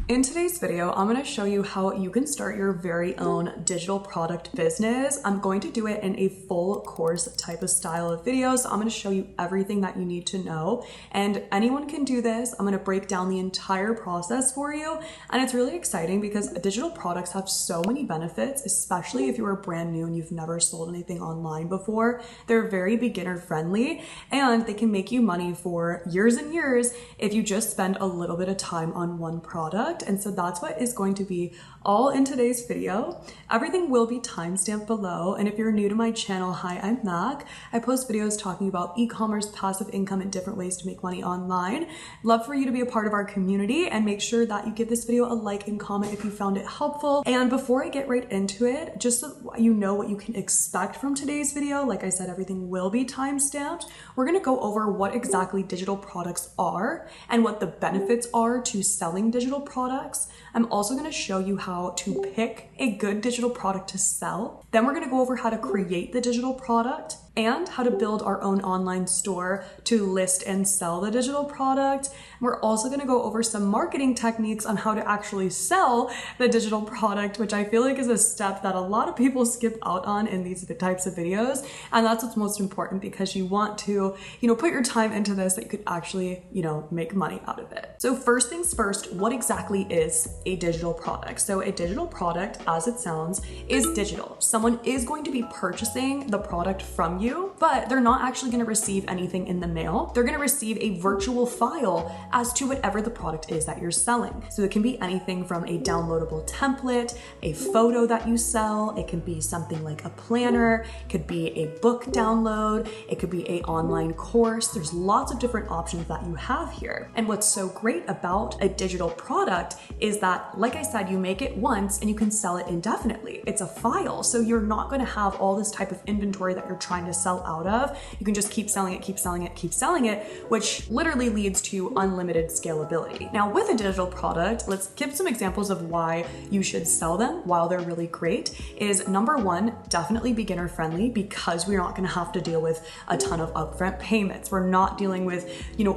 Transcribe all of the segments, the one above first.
In today's video, I'm going to show you how you can start your very own digital product business. I'm going to do it in a full course type of style of video. So I'm going to show you everything that you need to know, and anyone can do this. I'm going to break down the entire process for you. And it's really exciting because digital products have so many benefits, especially if you are brand new and you've never sold anything online before. They're very beginner friendly and they can make you money for years and years if you just spend a little bit of time on one product. And so that's what is going to be all in today's video. Everything will be timestamped below. And if you're new to my channel, hi, I'm Mac. I post videos talking about e-commerce, passive income, and different ways to make money online. Love for you to be a part of our community, and make sure that you give this video a like and comment if you found it helpful. And before I get right into it, just so you know what you can expect from today's video, like I said, everything will be timestamped. We're gonna go over what exactly digital products are and what the benefits are to selling digital products. I'm also going to show you how to pick a good digital product to sell. Then we're going to go over how to create the digital product and how to build our own online store to list and sell the digital product. We're also going to go over some marketing techniques on how to actually sell the digital product, which I feel like is a step that a lot of people skip out on in these types of videos. And that's what's most important, because you want to, put your time into this that you could actually, make money out of it. So first things first, what exactly is a digital product? So a digital product, as it sounds, is digital. Someone is going to be purchasing the product from you, but they're not actually going to receive anything in the mail. They're going to receive a virtual file as to whatever the product is that you're selling. So it can be anything from a downloadable template, a photo that you sell. It can be something like a planner. It could be a book download. It could be an online course. There's lots of different options that you have here. And what's so great about a digital product is that, like I said, you make it once and you can sell it indefinitely. It's a file, so you're not going to have all this type of inventory that you're trying to sell out of. You can just keep selling it, keep selling it, keep selling it, which literally leads to unlimited scalability. Now, with a digital product, let's give some examples of why you should sell them while they're really great. Is number one, definitely beginner friendly, because we're not going to have to deal with a ton of upfront payments. We're not dealing with,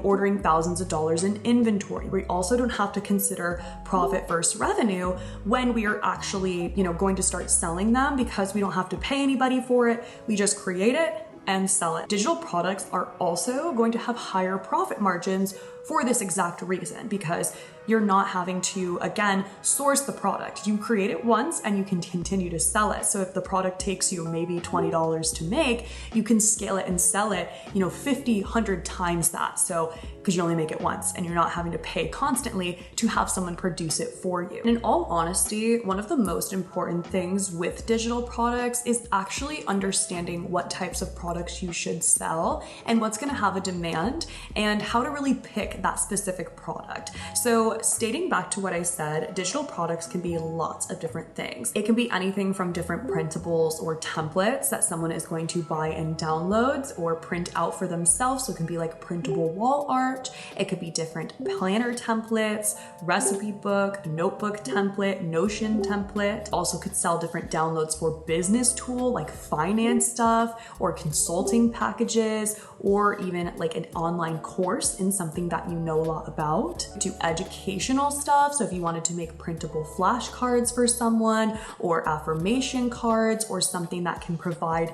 ordering thousands of dollars in inventory. We also don't have to consider profit versus revenue when we are actually, going to start selling them, because we don't have to pay anybody for it. We just create it and sell it. Digital products are also going to have higher profit margins for this exact reason, because you're not having to, again, source the product. You create it once and you can continue to sell it. So if the product takes you maybe $20 to make, you can scale it and sell it, 50, 100 times that. So, because you only make it once and you're not having to pay constantly to have someone produce it for you. And in all honesty, one of the most important things with digital products is actually understanding what types of products you should sell and what's going to have a demand and how to really pick that specific product. So stating back to what I said, digital products can be lots of different things. It can be anything from different printables or templates that someone is going to buy in downloads or print out for themselves. So it can be like printable wall art. It could be different planner templates, recipe book, notebook template, Notion template. Also could sell different downloads for business tool like finance stuff or consulting packages, or even like an online course in something that you know a lot about. Do educational stuff. So if you wanted to make printable flashcards for someone, or affirmation cards, or something that can provide,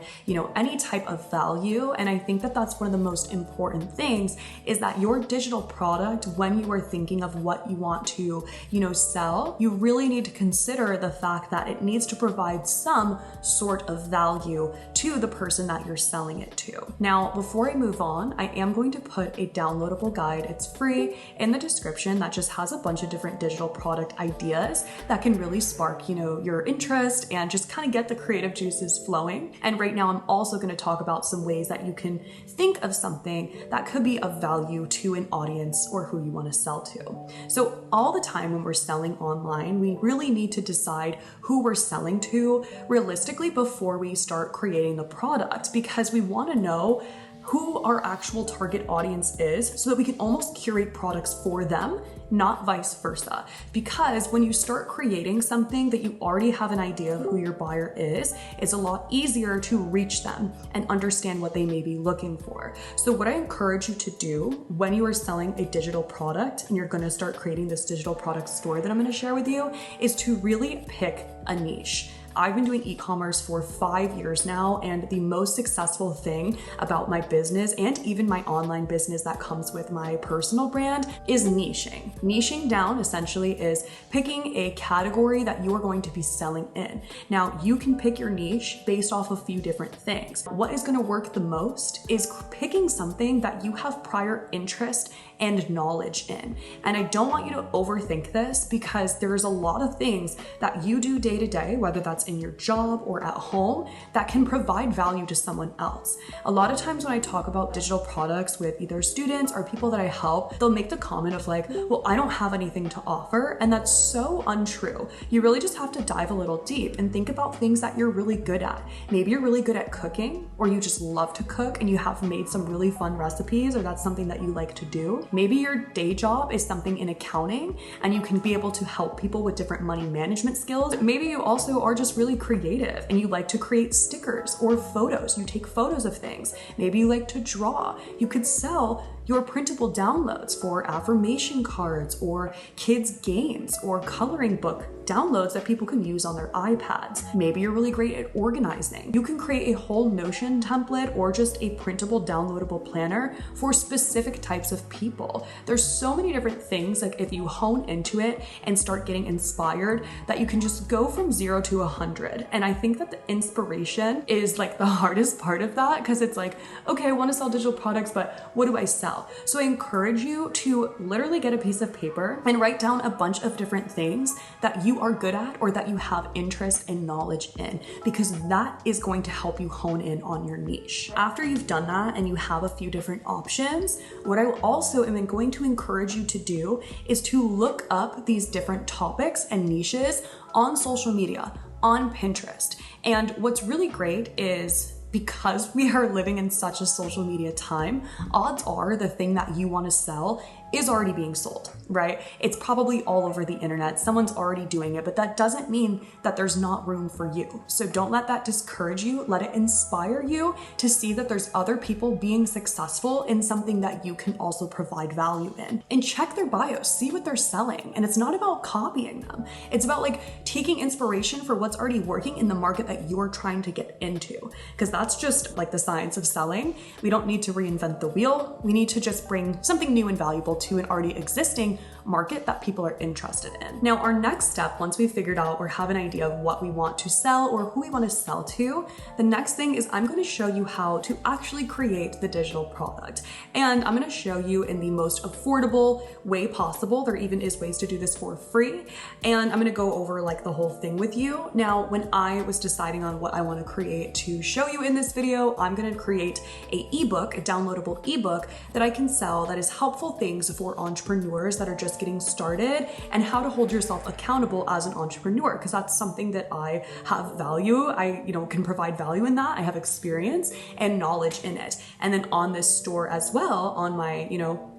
any type of value. And I think that that's one of the most important things, is that your digital product, when you are thinking of what you want to, sell, you really need to consider the fact that it needs to provide some sort of value to the person that you're selling it to. Now, before I move on, I am going to put a downloadable guide. It's free in the description that just has a bunch of different digital product ideas that can really spark, your interest and just kind of get the creative juices flowing. And right now I'm also going to talk about some ways that you can think of something that could be of value to an audience or who you want to sell to. So all the time when we're selling online, we really need to decide who we're selling to realistically before we start creating the product, because we want to know who our actual target audience is so that we can almost curate products for them not vice versa. Because when you start creating something that you already have an idea of who your buyer is, it's a lot easier to reach them and understand what they may be looking for. So what I encourage you to do when you are selling a digital product and you're gonna start creating this digital product store that I'm gonna share with you is to really pick a niche. I've been doing e-commerce for 5 years now, and the most successful thing about my business and even my online business that comes with my personal brand is niching. Niching down essentially is picking a category that you are going to be selling in. Now, you can pick your niche based off a few different things. What is going to work the most is picking something that you have prior interest and knowledge in. And I don't want you to overthink this, because there's a lot of things that you do day to day, whether that's in your job or at home, that can provide value to someone else. A lot of times when I talk about digital products with either students or people that I help, they'll make the comment of like, well, I don't have anything to offer. And that's so untrue. You really just have to dive a little deep and think about things that you're really good at. Maybe you're really good at cooking, or you just love to cook and you have made some really fun recipes, or that's something that you like to do. Maybe your day job is something in accounting and you can be able to help people with different money management skills. Maybe you also are just really creative and you like to create stickers or photos. You take photos of things. Maybe you like to draw. You could sell your printable downloads for affirmation cards or kids games or coloring book downloads that people can use on their iPads. Maybe you're really great at organizing. You can create a whole Notion template or just a printable downloadable planner for specific types of people. There's so many different things, like if you hone into it and start getting inspired, that you can just go from 0 to 100. And I think that the inspiration is like the hardest part of that, because it's like, okay, I want to sell digital products, but what do I sell? So I encourage you to literally get a piece of paper and write down a bunch of different things that you are good at or that you have interest and knowledge in, because that is going to help you hone in on your niche. After you've done that and you have a few different options, what I also am going to encourage you to do is to look up these different topics and niches on social media, on Pinterest. And what's really great is, because we are living in such a social media time, odds are the thing that you want to sell is already being sold, right? It's probably all over the internet. Someone's already doing it, but that doesn't mean that there's not room for you. So don't let that discourage you. Let it inspire you to see that there's other people being successful in something that you can also provide value in. And check their bios, see what they're selling. And it's not about copying them. It's about like taking inspiration for what's already working in the market that you're trying to get into. Because that's just like the science of selling. We don't need to reinvent the wheel. We need to just bring something new and valuable to an already existing market that people are interested in. Now, our next step, once we've figured out or have an idea of what we want to sell or who we want to sell to, the next thing is I'm going to show you how to actually create the digital product. And I'm going to show you in the most affordable way possible. There even is ways to do this for free. And I'm going to go over like the whole thing with you. Now, when I was deciding on what I want to create to show you in this video, I'm going to create a downloadable ebook that I can sell that is helpful things for entrepreneurs that are just getting started, and how to hold yourself accountable as an entrepreneur, because that's something that I have value. I, can provide value in that. I have experience and knowledge in it. And then on this store as well, on my,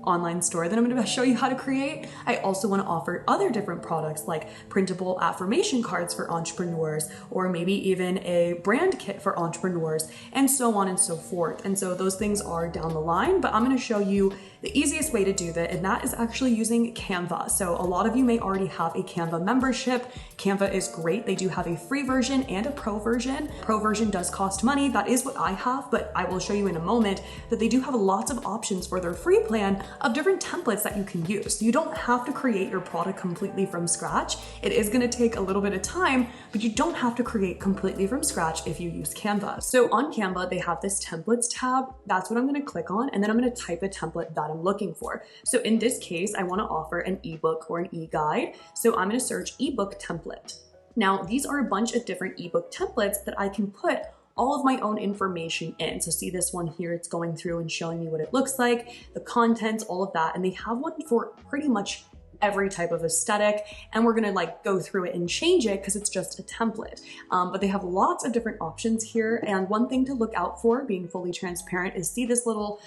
online store that I'm going to show you how to create, I also want to offer other different products like printable affirmation cards for entrepreneurs, or maybe even a brand kit for entrepreneurs, and so on and so forth. And so those things are down the line, but I'm going to show you the easiest way to do that, and that is actually using Canva. So a lot of you may already have a Canva membership. Canva is great. They do have a free version and a pro version. Pro version does cost money. That is what I have, but I will show you in a moment that they do have lots of options for their free plan of different templates that you can use. You don't have to create your product completely from scratch. It is going to take a little bit of time, but you don't have to create completely from scratch if you use Canva. So on Canva, they have this templates tab. That's what I'm going to click on, and then I'm going to type a template that I'm looking for. So in this case, I want to offer an ebook or an e-guide. So I'm going to search ebook template. Now, these are a bunch of different ebook templates that I can put all of my own information in. So see this one here, it's going through and showing me what it looks like, the contents, all of that. And they have one for pretty much every type of aesthetic, and we're gonna like go through it and change it because it's just a template. But they have lots of different options here. And one thing to look out for, being fully transparent, is see this little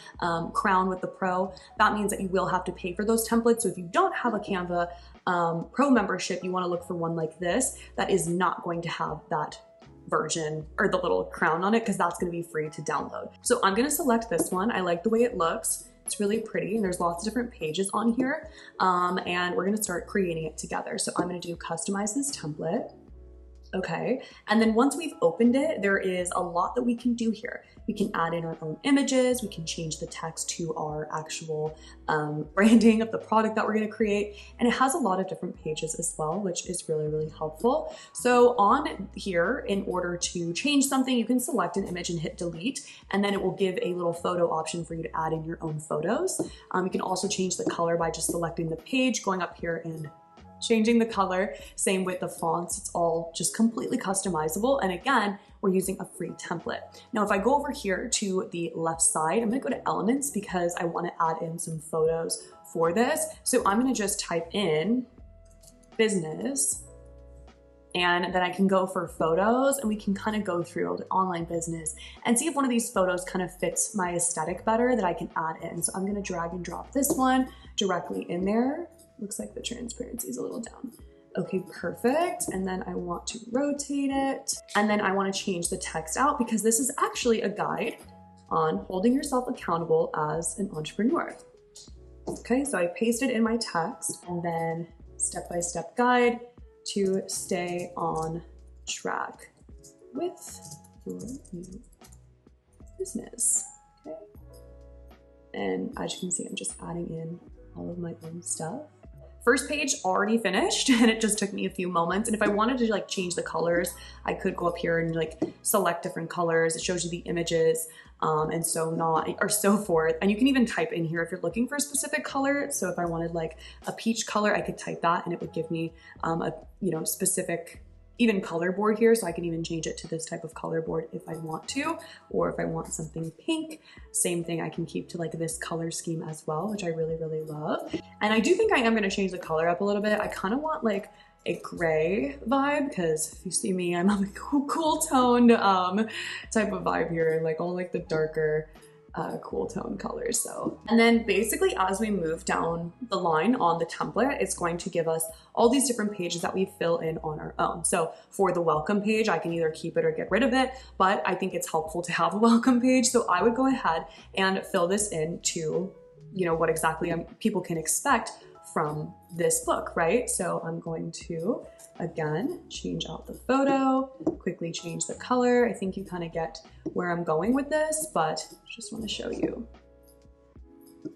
crown with the Pro. That means that you will have to pay for those templates. So if you don't have a Canva Pro membership, you wanna look for one like this that is not going to have that version or the little crown on it, because that's going to be free to download. So I'm going to select this one. I like the way it looks. It's really pretty, and there's lots of different pages on here. And we're going to start creating it together. So I'm going to do customize this template. Okay, and then once we've opened it, there is a lot that we can do here. We can add in our own images, we can change the text to our actual branding of the product that we're gonna create, and it has a lot of different pages as well, which is really, really helpful. So on here, in order to change something, you can select an image and hit delete, and then it will give a little photo option for you to add in your own photos. You can also change the color by just selecting the page, going up here and changing the color. Same with the fonts, it's all just completely customizable. And again, we're using a free template. Now, if I go over here to the left side, I'm gonna go to elements because I wanna add in some photos for this. So I'm gonna just type in business, and then I can go for photos, and we can kind of go through the online business and see if one of these photos kind of fits my aesthetic better that I can add in. So I'm gonna drag and drop this one directly in there. Looks like the transparency is a little down. Okay, perfect. And then I want to rotate it. And then I want to change the text out because this is actually a guide on holding yourself accountable as an entrepreneur. Okay, so I pasted in my text, and then step-by-step guide to stay on track with your new business. Okay. And as you can see, I'm just adding in all of my own stuff. First page already finished, and it just took me a few moments. And if I wanted to like change the colors, I could go up here and like select different colors. It shows you the images and so forth. And you can even type in here if you're looking for a specific color. So if I wanted like a peach color, I could type that and it would give me a specific even color board here, so I can even change it to this type of color board if I want to, or if I want something pink, same thing, I can keep to like this color scheme as well, which I really, really love. And I do think I am gonna change the color up a little bit. I kind of want like a gray vibe, because if you see me, I'm a cool toned type of vibe here, like all like the darker cool tone colors. So, and then basically as we move down the line on the template, it's going to give us all these different pages that we fill in on our own. So for the welcome page, I can either keep it or get rid of it, but I think it's helpful to have a welcome page. So I would go ahead and fill this in to, what exactly people can expect from this book, right? So I'm going to, again, change out the photo, quickly change the color. I think you kind of get where I'm going with this, but just want to show you.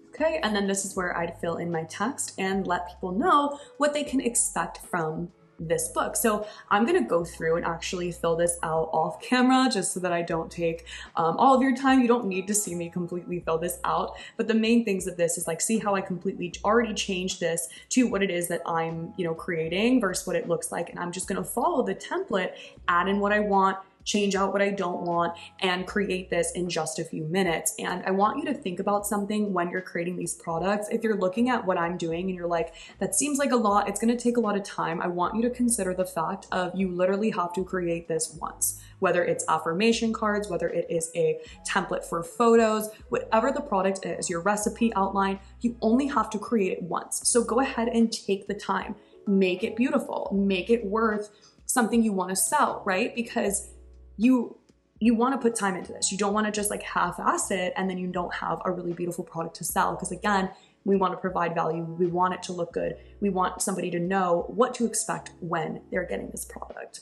Okay, and then this is where I'd fill in my text and let people know what they can expect from this book. So I'm gonna go through and actually fill this out off camera just so that I don't take all of your time. You don't need to see me completely fill this out, but the main things of this is like, see how I completely already changed this to what it is that I'm creating versus what it looks like. And I'm just gonna follow the template, add in what I want, change out what I don't want, and create this in just a few minutes. And I want you to think about something when you're creating these products. If you're looking at what I'm doing and you're like, that seems like a lot, it's gonna take a lot of time, I want you to consider the fact of you literally have to create this once. Whether it's affirmation cards, whether it is a template for photos, whatever the product is, your recipe outline, you only have to create it once. So go ahead and take the time, make it beautiful, make it worth something you wanna sell, right? Because you want to put time into this. You don't want to just like half-ass it and then you don't have a really beautiful product to sell. Because again, we want to provide value. We want it to look good. We want somebody to know what to expect when they're getting this product.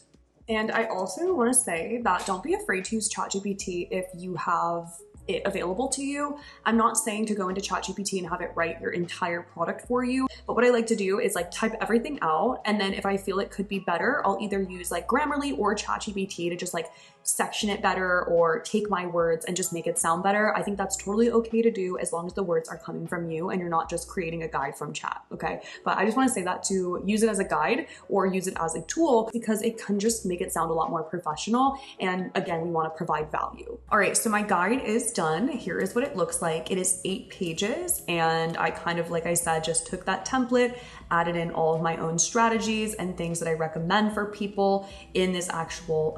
And I also want to say that don't be afraid to use ChatGPT if you have it available to you. I'm not saying to go into ChatGPT and have it write your entire product for you, but what I like to do is like type everything out, and then if I feel it could be better, I'll either use like Grammarly or ChatGPT to just like section it better or take my words and just make it sound better. I think that's totally okay to do as long as the words are coming from you and you're not just creating a guide from chat, okay? But I just want to say that to use it as a guide or use it as a tool because it can just make it sound a lot more professional. And again, we want to provide value. All right, so my guide is done. Here is what it looks like. It is 8 pages, and I kind of, like I said, just took that template, added in all of my own strategies and things that I recommend for people in this actual,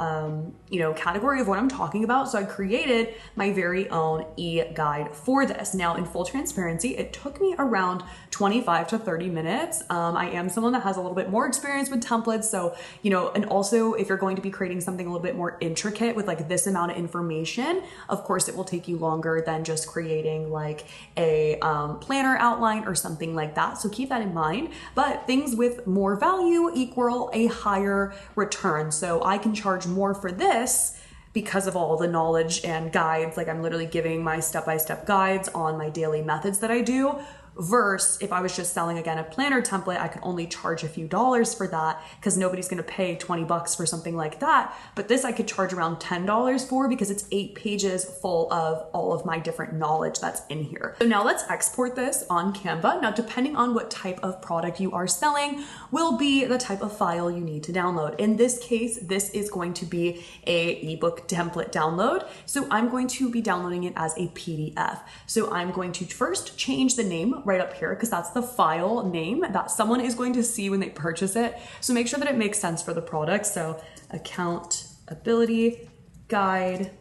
category of what I'm talking about. So I created my very own e-guide for this. Now, in full transparency, it took me around 25 to 30 minutes. I am someone that has a little bit more experience with templates. So, and also if you're going to be creating something a little bit more intricate with like this amount of information, of course, it will take you longer than just creating like a planner outline or something like that. So keep that in mind. But things with more value equal a higher return. So I can charge more for this because of all the knowledge and guides. Like I'm literally giving my step-by-step guides on my daily methods that I do. Versus if I was just selling, again, a planner template, I could only charge a few dollars for that because nobody's going to pay 20 bucks for something like that. But this I could charge around $10 for because it's 8 pages full of all of my different knowledge that's in here. So now let's export this on Canva. Now, depending on what type of product you are selling will be the type of file you need to download. In this case, this is going to be a ebook template download. So I'm going to be downloading it as a PDF. So I'm going to first change the name right up here because that's the file name that someone is going to see when they purchase it. So make sure that it makes sense for the product. So Accountability Guide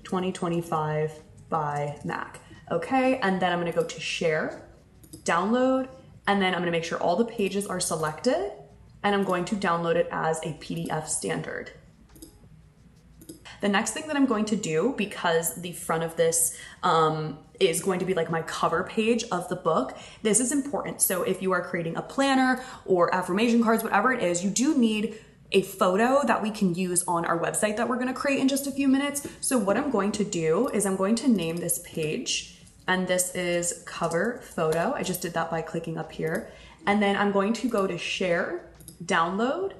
2025 by Mac. Okay, and then I'm going to go to share, download, and then I'm going to make sure all the pages are selected, and I'm going to download it as a PDF standard. The next thing that I'm going to do, because the front of this is going to be like my cover page of the book, this is important. So if you are creating a planner or affirmation cards, whatever it is, you do need a photo that we can use on our website that we're going to create in just a few minutes. So what I'm going to do is I'm going to name this page, and this is cover photo. I just did that by clicking up here. And then I'm going to go to share, download,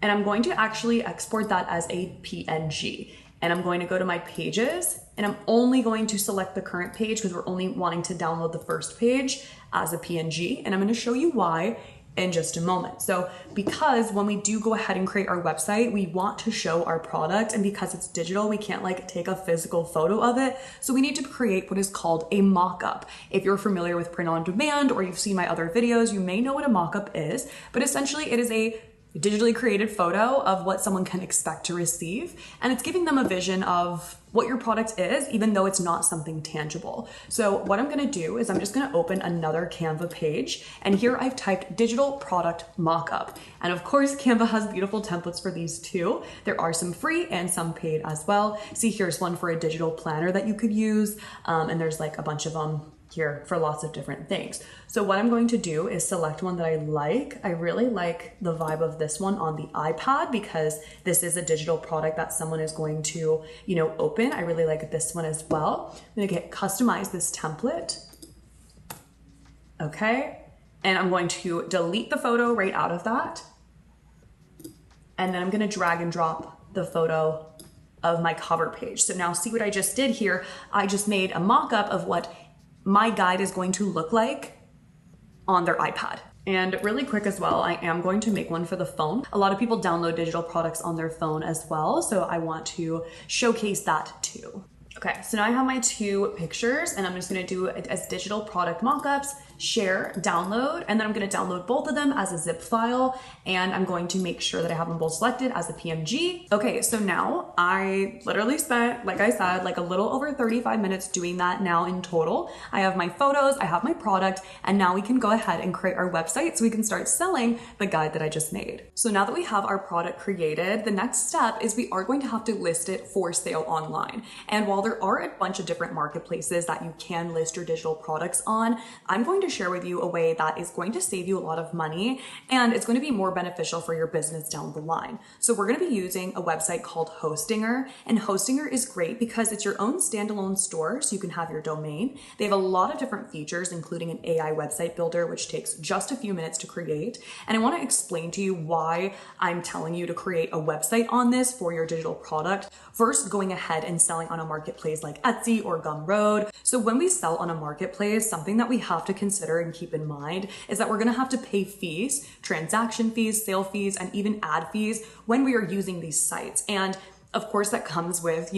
and I'm going to actually export that as a PNG. And I'm going to go to my pages, and I'm only going to select the current page because we're only wanting to download the first page as a PNG. And I'm going to show you why in just a moment. So because when we do go ahead and create our website, we want to show our product, and because it's digital, we can't like take a physical photo of it. So we need to create what is called a mock-up. If you're familiar with print on demand or you've seen my other videos, you may know what a mock-up is, but essentially it is a digitally created photo of what someone can expect to receive. And it's giving them a vision of what your product is, even though it's not something tangible. So what I'm gonna do is I'm just gonna open another Canva page. And here I've typed digital product mockup. And of course, Canva has beautiful templates for these too. There are some free and some paid as well. See, here's one for a digital planner that you could use. And there's like a bunch of them here for lots of different things. So what I'm going to do is select one that I like. I really like the vibe of this one on the iPad because this is a digital product that someone is going to, open. I really like this one as well. I'm gonna customize this template. Okay. And I'm going to delete the photo right out of that. And then I'm gonna drag and drop the photo of my cover page. So now see what I just did here. I just made a mock-up of what my guide is going to look like on their iPad. And really quick as well, I am going to make one for the phone. A lot of people download digital products on their phone as well, so I want to showcase that too. Okay, so now I have my 2 pictures, and I'm just gonna do it as digital product mockups, share, download, and then I'm gonna download both of them as a zip file, and I'm going to make sure that I have them both selected as a PNG. Okay, so now I literally spent, like I said, like a little over 35 minutes doing that now in total. I have my photos, I have my product, and now we can go ahead and create our website so we can start selling the guide that I just made. So now that we have our product created, the next step is we are going to have to list it for sale online. And while there are a bunch of different marketplaces that you can list your digital products on, I'm going to share with you a way that is going to save you a lot of money, and it's going to be more beneficial for your business down the line. So we're going to be using a website called Hostinger, and Hostinger is great because it's your own standalone store, so you can have your domain. They have a lot of different features, including an AI website builder, which takes just a few minutes to create. And I want to explain to you why I'm telling you to create a website on this for your digital product versus going ahead and selling on a marketplace like Etsy or Gumroad. So when we sell on a marketplace, something that we have to consider and keep in mind is that we're going to have to pay fees, transaction fees, sale fees, and even ad fees when we are using these sites. And of course that comes with,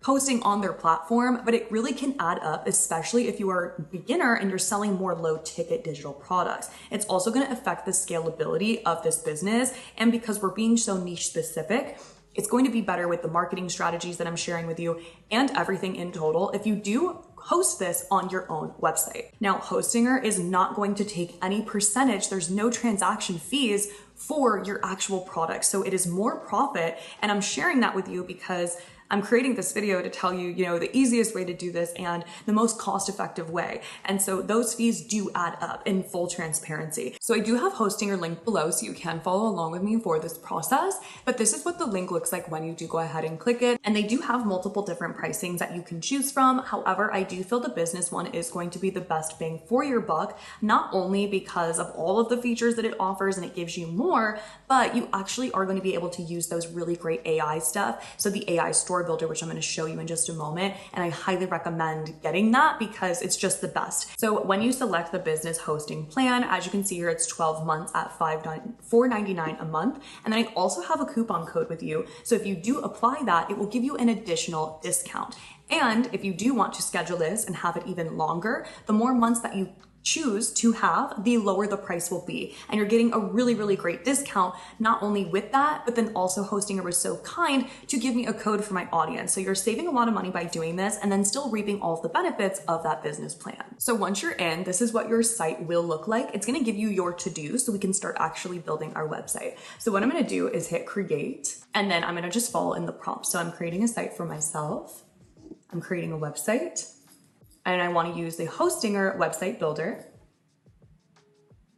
posting on their platform, but it really can add up, especially if you are a beginner and you're selling more low ticket digital products. It's also going to affect the scalability of this business. And because we're being so niche specific, it's going to be better with the marketing strategies that I'm sharing with you and everything in total if you do host this on your own website. Now, Hostinger is not going to take any percentage. There's no transaction fees for your actual product. So it is more profit. And I'm sharing that with you because I'm creating this video to tell you, the easiest way to do this and the most cost-effective way. And so those fees do add up in full transparency. So I do have Hostinger linked below so you can follow along with me for this process, but this is what the link looks like when you do go ahead and click it. And they do have multiple different pricings that you can choose from. However, I do feel the business one is going to be the best bang for your buck, not only because of all of the features that it offers and it gives you more, but you actually are going to be able to use those really great AI stuff. So the AI store builder, which I'm going to show you in just a moment. And I highly recommend getting that because it's just the best. So when you select the business hosting plan, as you can see here, it's 12 months at $4.99 a month. And then I also have a coupon code with you. So if you do apply that, it will give you an additional discount. And if you do want to schedule this and have it even longer, the more months that you choose to have, the lower the price will be. And you're getting a really, really great discount, not only with that, but then also Hostinger was so kind to give me a code for my audience. So you're saving a lot of money by doing this and then still reaping all of the benefits of that business plan. So once you're in, this is what your site will look like. It's going to give you your to-do so we can start actually building our website. So what I'm going to do is hit create, and then I'm going to just follow in the prompts. So I'm creating a site for myself. I'm creating a website. And I want to use the Hostinger website builder.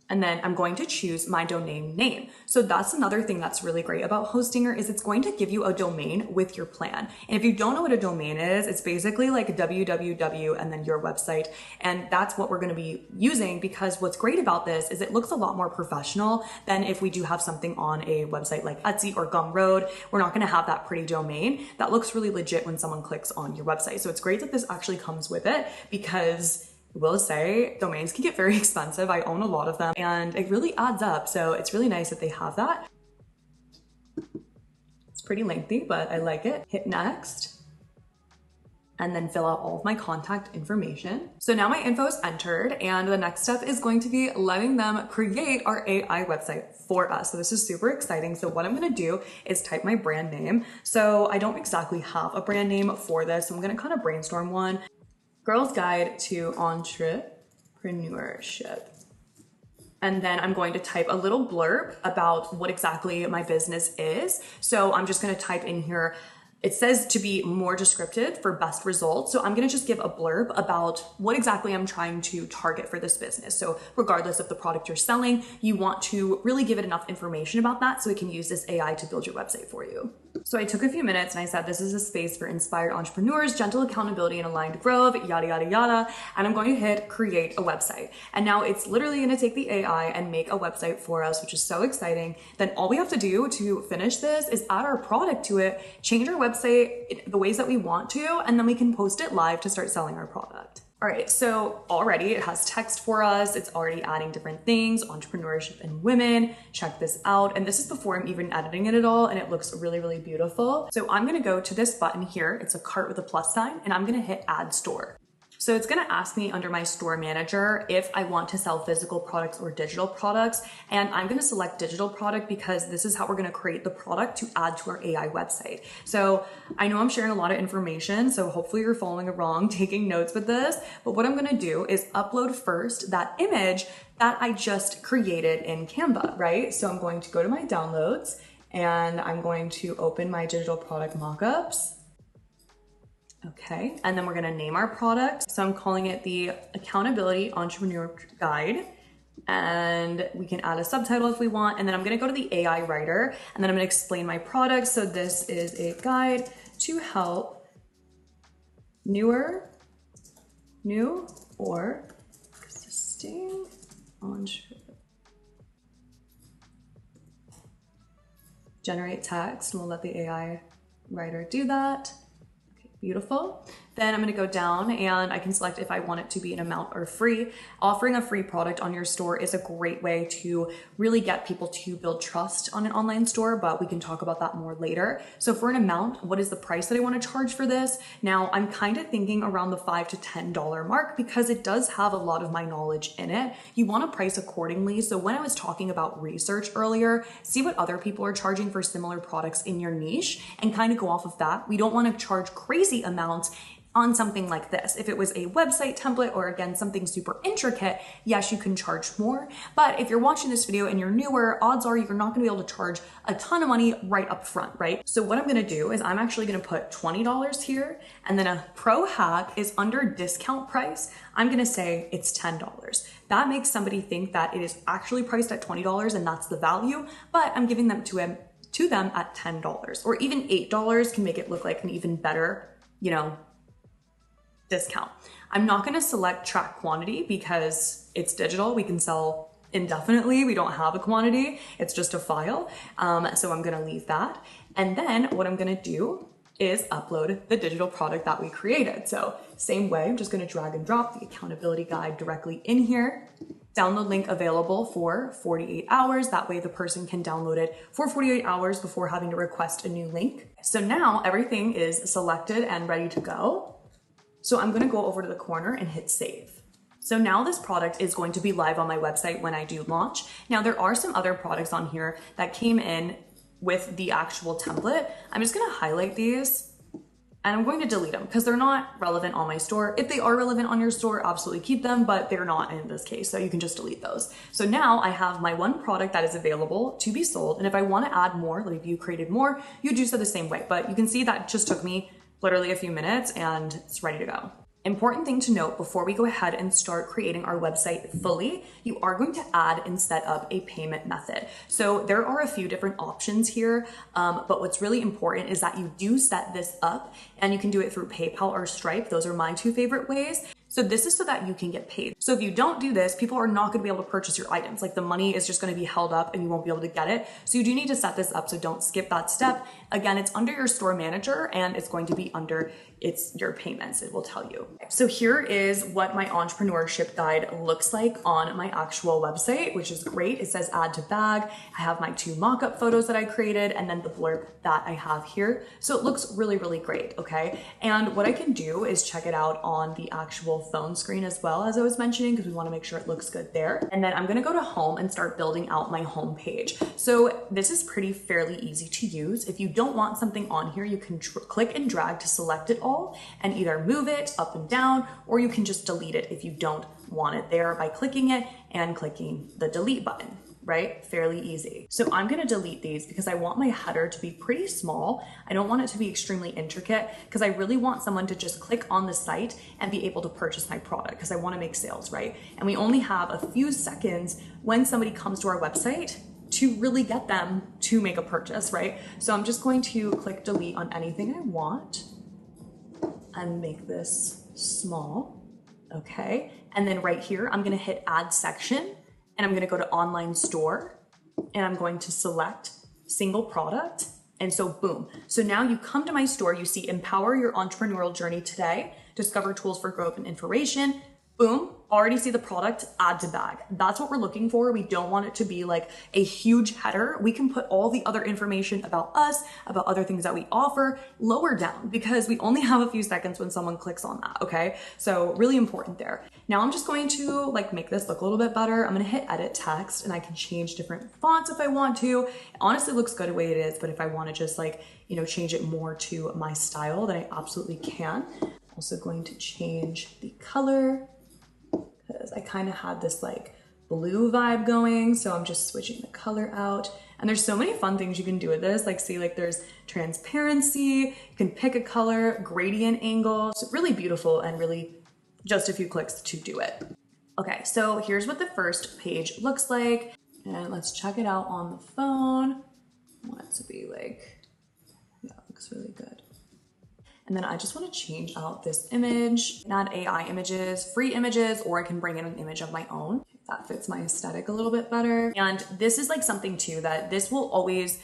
And then I'm going to choose my domain name. So that's another thing that's really great about Hostinger is it's going to give you a domain with your plan. And if you don't know what a domain is, it's basically like www and then your website. And that's what we're going to be using because what's great about this is it looks a lot more professional than if we do have something on a website like Etsy or Gumroad. We're not going to have that pretty domain. That looks really legit when someone clicks on your website. So it's great that this actually comes with it because I will say domains can get very expensive. I own a lot of them and it really adds up. So it's really nice that they have that. It's pretty lengthy, but I like it. Hit next and then fill out all of my contact information. So now my info is entered and the next step is going to be letting them create our AI website for us. So this is super exciting. So what I'm gonna do is type my brand name. So I don't exactly have a brand name for this. So I'm gonna kind of brainstorm one. Girl's Guide to Entrepreneurship. And then I'm going to type a little blurb about what exactly my business is. So I'm just going to type in here, it says to be more descriptive for best results. So I'm going to just give a blurb about what exactly I'm trying to target for this business. So regardless of the product you're selling, you want to really give it enough information about that so it can use this AI to build your website for you. So I took a few minutes and I said, this is a space for inspired entrepreneurs, gentle accountability and aligned growth, yada, yada, yada. And I'm going to hit create a website. And now it's literally going to take the AI and make a website for us, which is so exciting. Then all we have to do to finish this is add our product to it, change our website the ways that we want to, and then we can post it live to start selling our product. All right, so already it has text for us. It's already adding different things, entrepreneurship and women. Check this out. And this is before I'm even editing it at all. And it looks really, really beautiful. So I'm gonna go to this button here. It's a cart with a plus sign and I'm gonna hit add store. So it's gonna ask me under my store manager if I want to sell physical products or digital products. And I'm gonna select digital product because this is how we're gonna create the product to add to our AI website. So I know I'm sharing a lot of information, so hopefully you're following along, taking notes with this. But what I'm gonna do is upload first that image that I just created in Canva, right? So I'm going to go to my downloads and I'm going to open my digital product mockups. Okay, and then we're gonna name our product. So I'm calling it the Accountability Entrepreneur Guide. And we can add a subtitle if we want. And then I'm gonna go to the AI writer and then I'm gonna explain my product. So this is a guide to help new or existing entrepreneurs generate text, and we'll let the AI writer do that. Beautiful. Then I'm gonna go down and I can select if I want it to be an amount or free. Offering a free product on your store is a great way to really get people to build trust on an online store, but we can talk about that more later. So for an amount, what is the price that I want to charge for this? Now I'm kind of thinking around the $5 to $10 mark because it does have a lot of my knowledge in it. You want to price accordingly. So when I was talking about research earlier, see what other people are charging for similar products in your niche and kind of go off of that. We don't want to charge crazy amounts on something like this. If it was a website template or again, something super intricate, yes, you can charge more. But if you're watching this video and you're newer, odds are you're not gonna be able to charge a ton of money right up front, right? So what I'm gonna do is I'm actually gonna put $20 here, and then a pro hack is under discount price. I'm gonna say it's $10. That makes somebody think that it is actually priced at $20 and that's the value, but I'm giving them to them at $10, or even $8 can make it look like an even better, discount. I'm not going to select track quantity because it's digital. We can sell indefinitely. We don't have a quantity. It's just a file. So I'm going to leave that. And then what I'm going to do is upload the digital product that we created. So same way, I'm just going to drag and drop the accountability guide directly in here. Download link available for 48 hours. That way the person can download it for 48 hours before having to request a new link. So now everything is selected and ready to go. So I'm gonna go over to the corner and hit save. So now this product is going to be live on my website when I do launch. Now there are some other products on here that came in with the actual template. I'm just gonna highlight these and I'm going to delete them because they're not relevant on my store. If they are relevant on your store, absolutely keep them, but they're not in this case, so you can just delete those. So now I have my one product that is available to be sold, and if I wanna add more, like if you created more, you do so the same way, but you can see that just took me literally a few minutes and it's ready to go. Important thing to note before we go ahead and start creating our website fully, you are going to add and set up a payment method. So there are a few different options here, but what's really important is that you do set this up, and you can do it through PayPal or Stripe. Those are my two favorite ways. So this is so that you can get paid. So if you don't do this, people are not gonna be able to purchase your items. Like the money is just gonna be held up and you won't be able to get it. So you do need to set this up, so don't skip that step. Again, it's under your store manager and it's going to be under your payments, it will tell you. So here is what my entrepreneurship guide looks like on my actual website, which is great. It says add to bag. I have my 2 mock-up photos that I created and then the blurb that I have here. So it looks really, really great, okay? And what I can do is check it out on the actual phone screen as well, as I was mentioning, because we want to make sure it looks good there. And then I'm going to go to home and start building out my home page. So this is fairly easy to use. If you don't want something on here, you can click and drag to select it all and either move it up and down, or you can just delete it if you don't want it there by clicking it and clicking the delete button. Right? Fairly easy. So I'm going to delete these because I want my header to be pretty small. I don't want it to be extremely intricate because I really want someone to just click on the site and be able to purchase my product because I want to make sales, right? And we only have a few seconds when somebody comes to our website to really get them to make a purchase, right? So I'm just going to click delete on anything I want and make this small. Okay. And then right here, I'm going to hit add section. And I'm going to go to online store and I'm going to select single product. And so boom. So now you come to my store, you see empower your entrepreneurial journey today, discover tools for growth and information. Boom, already see the product, add to bag. That's what we're looking for. We don't want it to be like a huge header. We can put all the other information about us, about other things that we offer lower down because we only have a few seconds when someone clicks on that, okay? So really important there. Now I'm just going to make this look a little bit better. I'm gonna hit edit text and I can change different fonts if I want to. It honestly looks good the way it is, but if I wanna just change it more to my style, then I absolutely can. Also going to change the color, because I kind of had this blue vibe going. So I'm just switching the color out. And there's so many fun things you can do with this. There's transparency, you can pick a color, gradient angle. It's really beautiful and really just a few clicks to do it. Okay, so here's what the first page looks like. And let's check it out on the phone. I want it to be yeah, it looks really good. And then I just want to change out this image, add AI images, free images, or I can bring in an image of my own. That fits my aesthetic a little bit better. And this is something too that this will always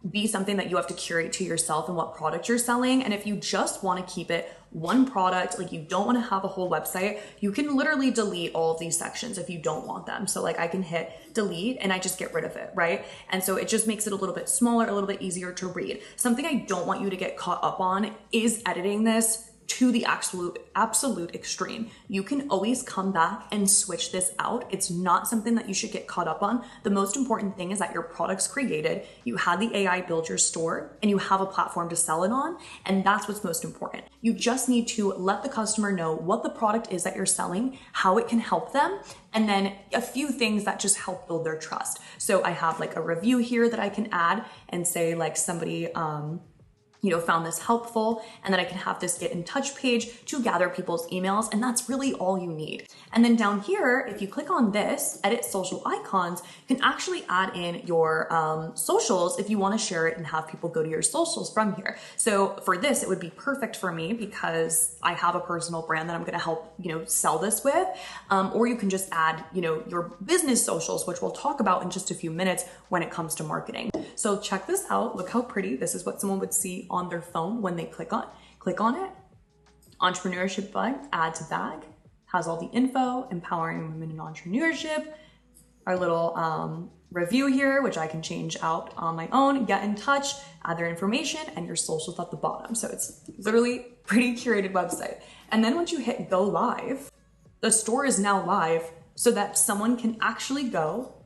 be something that you have to curate to yourself and what product you're selling. And if you just want to keep it one product, like you don't want to have a whole website, you can literally delete all of these sections if you don't want them. So like I can hit delete and I just get rid of it, right? And so it just makes it a little bit smaller, a little bit easier to read. Something I don't want you to get caught up on is editing this to the absolute extreme. You can always come back and switch this out. It's not something that you should get caught up on. The most important thing is that your product's created, you had the AI build your store, and you have a platform to sell it on, and that's what's most important. You just need to let the customer know what the product is that you're selling, how it can help them, and then a few things that just help build their trust. So I have like a review here that I can add and say like somebody, found this helpful, and then I can have this get in touch page to gather people's emails, and that's really all you need. And then down here, if you click on this, edit social icons, you can actually add in your socials if you want to share it and have people go to your socials from here. So for this, it would be perfect for me because I have a personal brand that I'm going to help, sell this with. Or you can just add, your business socials, which we'll talk about in just a few minutes when it comes to marketing. So check this out. Look how pretty. This is what someone would see on their phone when they click on it. Entrepreneurship bag, add to bag, has all the info, empowering women in entrepreneurship. Our little review here, which I can change out on my own, get in touch, add their information, and your socials at the bottom. So it's literally pretty curated website. And then once you hit go live, the store is now live so that someone can actually go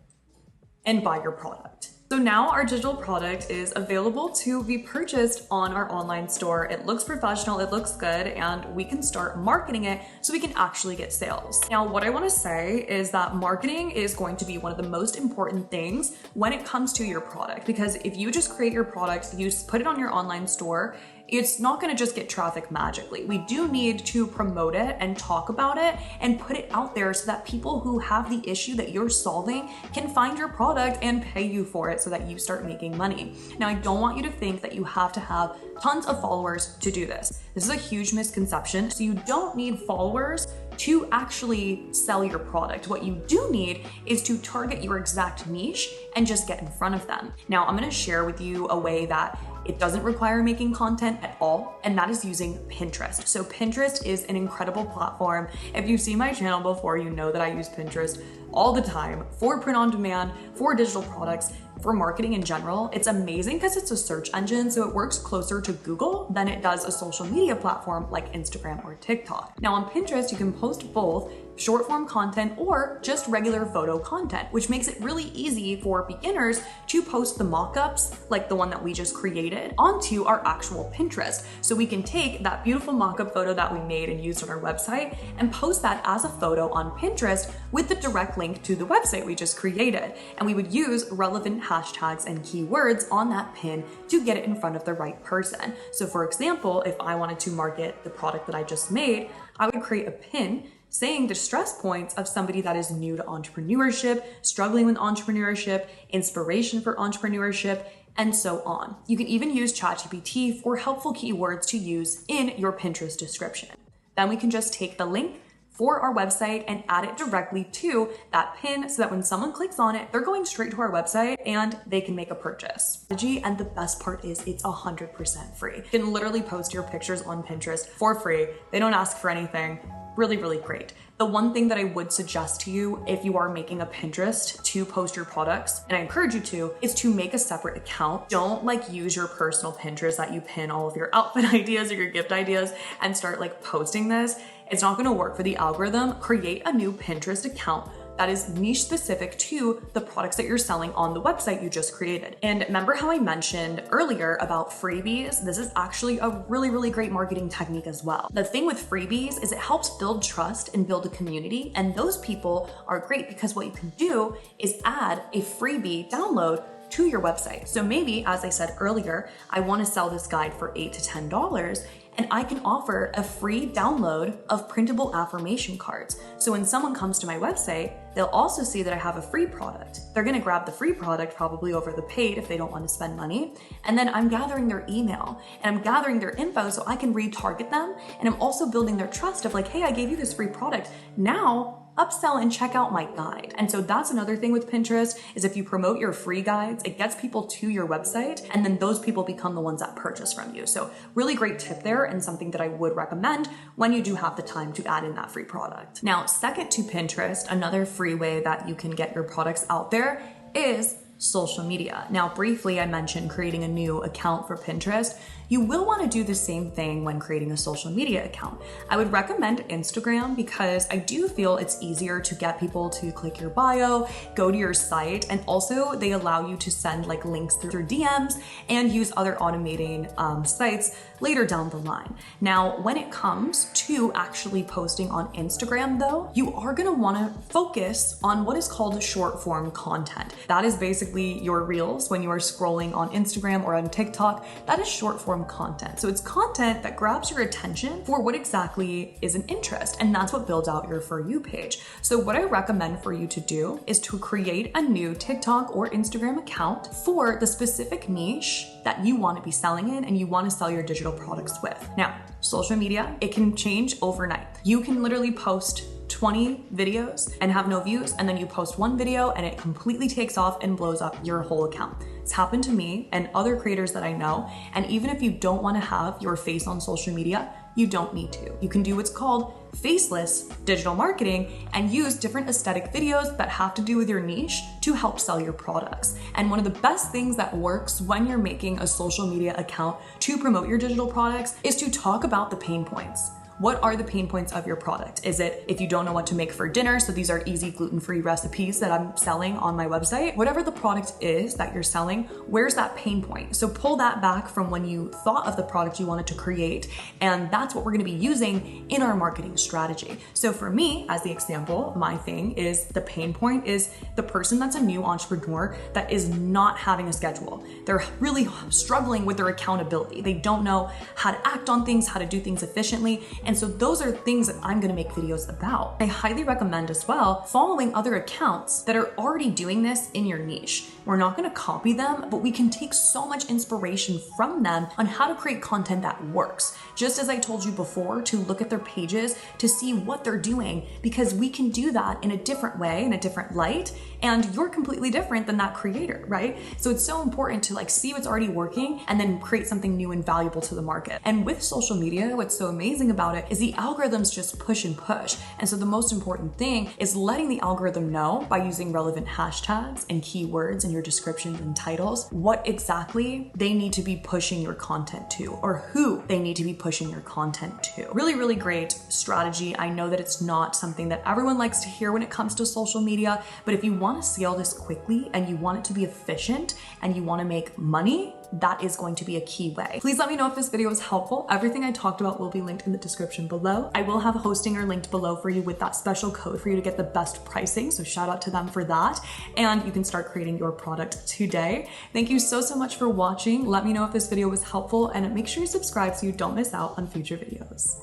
and buy your product. So now our digital product is available to be purchased on our online store. It looks professional, it looks good, and we can start marketing it so we can actually get sales. Now, what I want to say is that marketing is going to be one of the most important things when it comes to your product, because if you just create your product, you put it on your online store, it's not going to just get traffic magically. We do need to promote it and talk about it and put it out there so that people who have the issue that you're solving can find your product and pay you for it so that you start making money. Now, I don't want you to think that you have to have tons of followers to do this. This is a huge misconception. So you don't need followers to actually sell your product. What you do need is to target your exact niche and just get in front of them. Now, I'm going to share with you a way that it doesn't require making content at all, and that is using Pinterest. So Pinterest is an incredible platform. If you've seen my channel before, you know that I use Pinterest all the time for print on demand, for digital products, for marketing in general. It's amazing because it's a search engine, so it works closer to Google than it does a social media platform like Instagram or TikTok. Now on Pinterest, you can post both short form content or just regular photo content, which makes it really easy for beginners to post the mock-ups like the one that we just created onto our actual Pinterest. So we can take that beautiful mock-up photo that we made and used on our website and post that as a photo on Pinterest with the direct link to the website we just created. And we would use relevant hashtags and keywords on that pin to get it in front of the right person. So for example, if I wanted to market the product that I just made, I would create a pin saying the stress points of somebody that is new to entrepreneurship, struggling with entrepreneurship, inspiration for entrepreneurship, and so on. You can even use ChatGPT for helpful keywords to use in your Pinterest description. Then we can just take the link for our website and add it directly to that pin so that when someone clicks on it, they're going straight to our website and they can make a purchase. And the best part is it's 100% free. You can literally post your pictures on Pinterest for free. They don't ask for anything. Really, really great. The one thing that I would suggest to you if you are making a Pinterest to post your products, and I encourage you to, is to make a separate account. Don't use your personal Pinterest that you pin all of your outfit ideas or your gift ideas and start posting this. It's not gonna work for the algorithm. Create a new Pinterest account that is niche specific to the products that you're selling on the website you just created. And remember how I mentioned earlier about freebies? This is actually a really, really great marketing technique as well. The thing with freebies is it helps build trust and build a community. And those people are great because what you can do is add a freebie download to your website. So maybe, as I said earlier, I want to sell this guide for $8 to $10, and I can offer a free download of printable affirmation cards. So when someone comes to my website, they'll also see that I have a free product. They're gonna grab the free product probably over the paid if they don't want to spend money. And then I'm gathering their email and I'm gathering their info so I can retarget them. And I'm also building their trust of hey, I gave you this free product. Now upsell and check out my guide. And so that's another thing with Pinterest is if you promote your free guides, it gets people to your website and then those people become the ones that purchase from you. So really great tip there and something that I would recommend when you do have the time to add in that free product. Now, second to Pinterest, another free way that you can get your products out there is social media. Now, briefly, I mentioned creating a new account for Pinterest. You will want to do the same thing when creating a social media account. I would recommend Instagram because I do feel it's easier to get people to click your bio, go to your site, and also they allow you to send like links through DMs and use other automating sites later down the line. Now, when it comes to actually posting on Instagram though, you are going to want to focus on what is called short form content. That is basically your reels when you are scrolling on Instagram or on TikTok. That is short form content. So it's content that grabs your attention for what exactly is an interest, and that's what builds out your For You page. So what I recommend for you to do is to create a new TikTok or Instagram account for the specific niche that you want to be selling in and you want to sell your digital products with. Now, social media, it can change overnight. You can literally post 20 videos and have no views, and then you post one video and it completely takes off and blows up your whole account. It's happened to me and other creators that I know, and even if you don't want to have your face on social media, you don't need to. You can do what's called faceless digital marketing and use different aesthetic videos that have to do with your niche to help sell your products. And one of the best things that works when you're making a social media account to promote your digital products is to talk about the pain points. What are the pain points of your product? Is it if you don't know what to make for dinner? So these are easy gluten-free recipes that I'm selling on my website. Whatever the product is that you're selling, where's that pain point? So pull that back from when you thought of the product you wanted to create. And that's what we're gonna be using in our marketing strategy. So for me, as the example, my thing is the pain point is the person that's a new entrepreneur that is not having a schedule. They're really struggling with their accountability. They don't know how to act on things, how to do things efficiently. And so those are things that I'm gonna make videos about. I highly recommend as well following other accounts that are already doing this in your niche. We're not gonna copy them, but we can take so much inspiration from them on how to create content that works. Just as I told you before, to look at their pages to see what they're doing, because we can do that in a different way, in a different light, and you're completely different than that creator, right? So it's so important to like see what's already working and then create something new and valuable to the market. And with social media, what's so amazing about it is the algorithms just push and push. And so the most important thing is letting the algorithm know by using relevant hashtags and keywords in your descriptions and titles what exactly they need to be pushing your content to, or who they need to be pushing your content to. Really, really great strategy. I know that it's not something that everyone likes to hear when it comes to social media, but if you want to scale this quickly and you want it to be efficient and you want to make money, that is going to be a key way. Please let me know if this video was helpful. Everything I talked about will be linked in the description below. I will have a hostinger linked below for you with that special code for you to get the best pricing. So shout out to them for that. And you can start creating your product today. Thank you so much for watching. Let me know if this video was helpful and make sure you subscribe so you don't miss out on future videos.